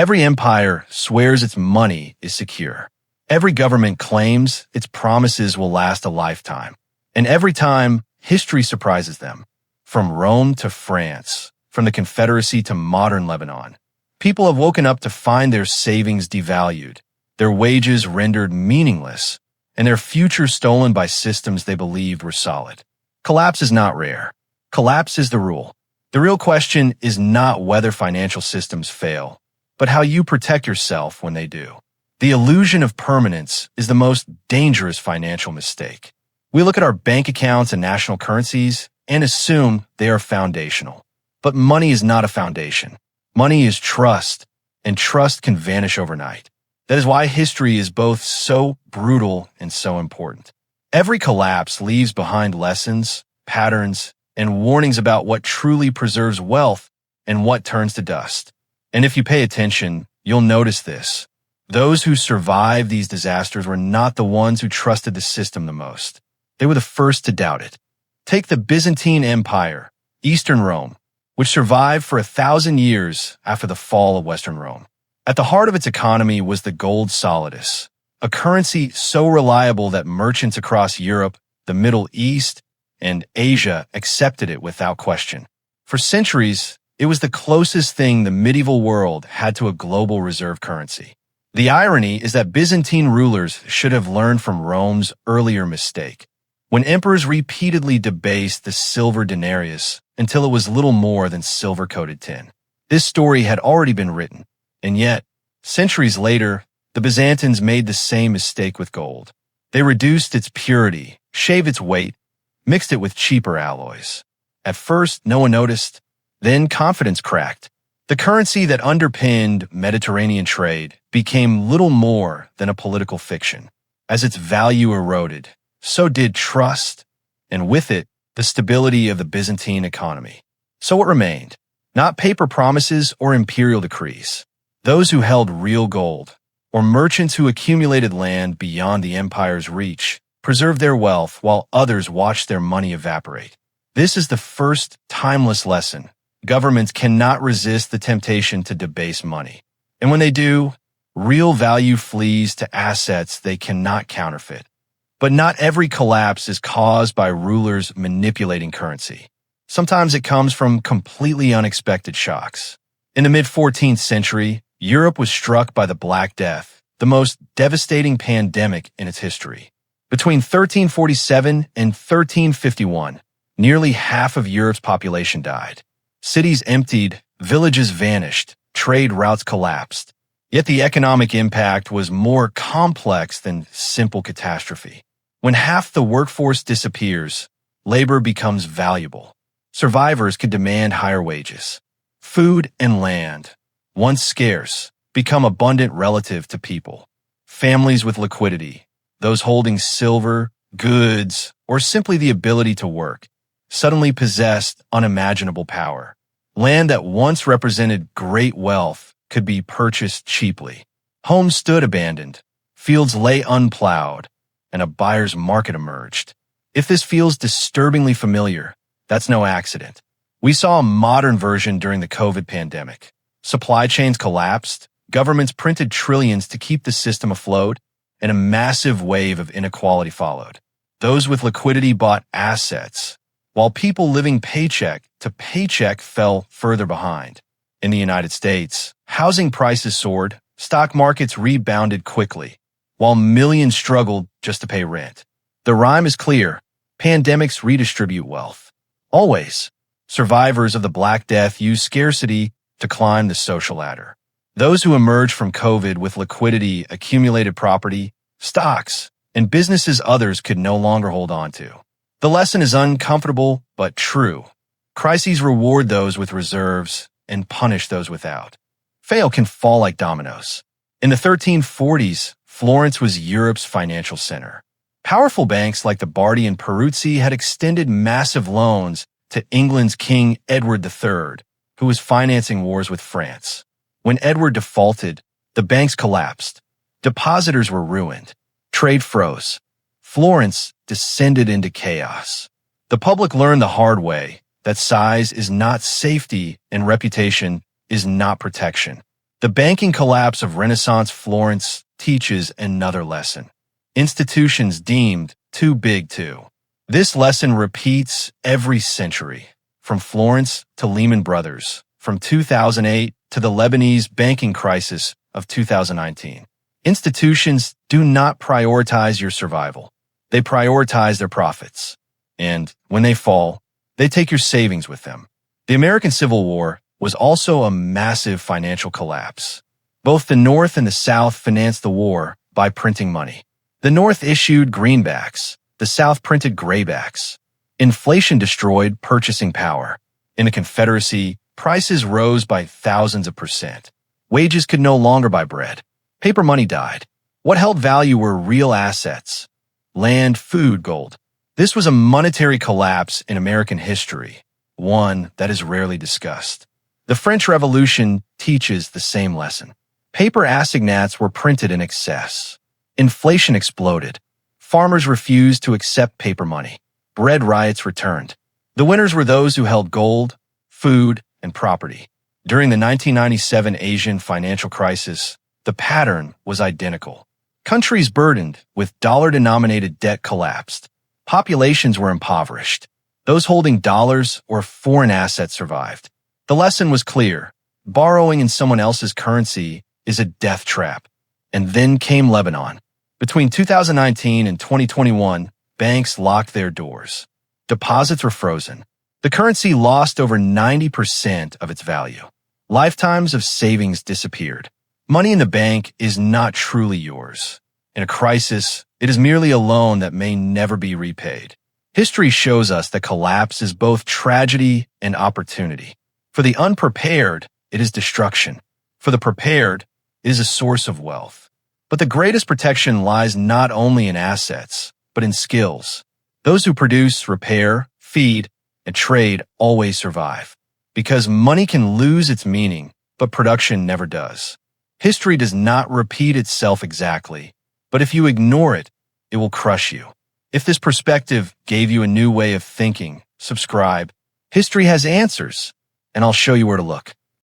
Every empire swears its money is secure. Every government claims its promises will last a lifetime. And every time, history surprises them. From Rome to France, from the Confederacy to modern Lebanon, people have woken up to find their savings devalued, their wages rendered meaningless, and their future stolen by systems they believed were solid. Collapse is not rare. Collapse is the rule. The real question is not whether financial systems fail, but how you protect yourself when they do. The illusion of permanence is the most dangerous financial mistake. We look at our bank accounts and national currencies and assume they are foundational. But money is not a foundation. Money is trust, and trust can vanish overnight. That is why history is both so brutal and so important. Every collapse leaves behind lessons, patterns, and warnings about what truly preserves wealth and what turns to dust. And if you pay attention, you'll notice this. Those who survived these disasters were not the ones who trusted the system the most. They were the first to doubt it. Take the Byzantine Empire, Eastern Rome, which survived for 1,000 years after the fall of Western Rome. At the heart of its economy was the gold solidus, a currency so reliable that merchants across Europe, the Middle East, and Asia accepted it without question. For centuries, it was the closest thing the medieval world had to a global reserve currency. The irony is that Byzantine rulers should have learned from Rome's earlier mistake, when emperors repeatedly debased the silver denarius until it was little more than silver-coated tin. This story had already been written, and yet, centuries later, the Byzantines made the same mistake with gold. They reduced its purity, shaved its weight, mixed it with cheaper alloys. At first, no one noticed. Then confidence cracked. The currency that underpinned Mediterranean trade became little more than a political fiction. As its value eroded, so did trust, and with it, the stability of the Byzantine economy. So what remained? Not paper promises or imperial decrees. Those who held real gold, or merchants who accumulated land beyond the empire's reach, preserved their wealth while others watched their money evaporate. This is the first timeless lesson. Governments cannot resist the temptation to debase money. And when they do, real value flees to assets they cannot counterfeit. But not every collapse is caused by rulers manipulating currency. Sometimes it comes from completely unexpected shocks. In the mid-14th century, Europe was struck by the Black Death, the most devastating pandemic in its history. Between 1347 and 1351, nearly half of Europe's population died. Cities emptied, villages vanished, trade routes collapsed. Yet the economic impact was more complex than simple catastrophe. When half the workforce disappears, labor becomes valuable. Survivors could demand higher wages. Food and land, once scarce, become abundant relative to people. Families with liquidity, those holding silver, goods, or simply the ability to work, suddenly possessed unimaginable power. Land that once represented great wealth could be purchased cheaply. Homes stood abandoned, fields lay unplowed, and a buyer's market emerged. If this feels disturbingly familiar, that's no accident. We saw a modern version during the COVID pandemic. Supply chains collapsed, governments printed trillions to keep the system afloat, and a massive wave of inequality followed. Those with liquidity bought assets, while people living paycheck to paycheck fell further behind. In the United States, housing prices soared, stock markets rebounded quickly, while millions struggled just to pay rent. The rhyme is clear. Pandemics redistribute wealth. Always. Survivors of the Black Death use scarcity to climb the social ladder. Those who emerged from COVID with liquidity accumulated property, stocks, and businesses others could no longer hold on to. The lesson is uncomfortable but true. Crises reward those with reserves and punish those without. Fail can fall like dominoes. In the 1340s, Florence was Europe's financial center. Powerful banks like the Bardi and Peruzzi had extended massive loans to England's King Edward III, who was financing wars with France. When Edward defaulted, the banks collapsed. Depositors were ruined. Trade froze. Florence descended into chaos. The public learned the hard way that size is not safety and reputation is not protection. The banking collapse of Renaissance Florence teaches another lesson. Institutions deemed too big to. This lesson repeats every century, from Florence to Lehman Brothers, from 2008 to the Lebanese banking crisis of 2019. Institutions do not prioritize your survival. They prioritize their profits. And when they fall, they take your savings with them. The American Civil War was also a massive financial collapse. Both the North and the South financed the war by printing money. The North issued greenbacks. The South printed graybacks. Inflation destroyed purchasing power. In the Confederacy, prices rose by thousands of %. Wages could no longer buy bread. Paper money died. What held value were real assets. Land, food, gold. This was a monetary collapse in American history, one that is rarely discussed. The French Revolution teaches the same lesson. Paper assignats were printed in excess. Inflation exploded. Farmers refused to accept paper money. Bread riots returned. The winners were those who held gold, food, and property. During the 1997 Asian financial crisis, the pattern was identical. Countries burdened with dollar-denominated debt collapsed. Populations were impoverished. Those holding dollars or foreign assets survived. The lesson was clear. Borrowing in someone else's currency is a death trap. And then came Lebanon. Between 2019 and 2021, banks locked their doors. Deposits were frozen. The currency lost over 90% of its value. Lifetimes of savings disappeared. Money in the bank is not truly yours. In a crisis, it is merely a loan that may never be repaid. History shows us that collapse is both tragedy and opportunity. For the unprepared, it is destruction. For the prepared, it is a source of wealth. But the greatest protection lies not only in assets, but in skills. Those who produce, repair, feed, and trade always survive. Because money can lose its meaning, but production never does. History does not repeat itself exactly, but if you ignore it, it will crush you. If this perspective gave you a new way of thinking, subscribe. History has answers, and I'll show you where to look.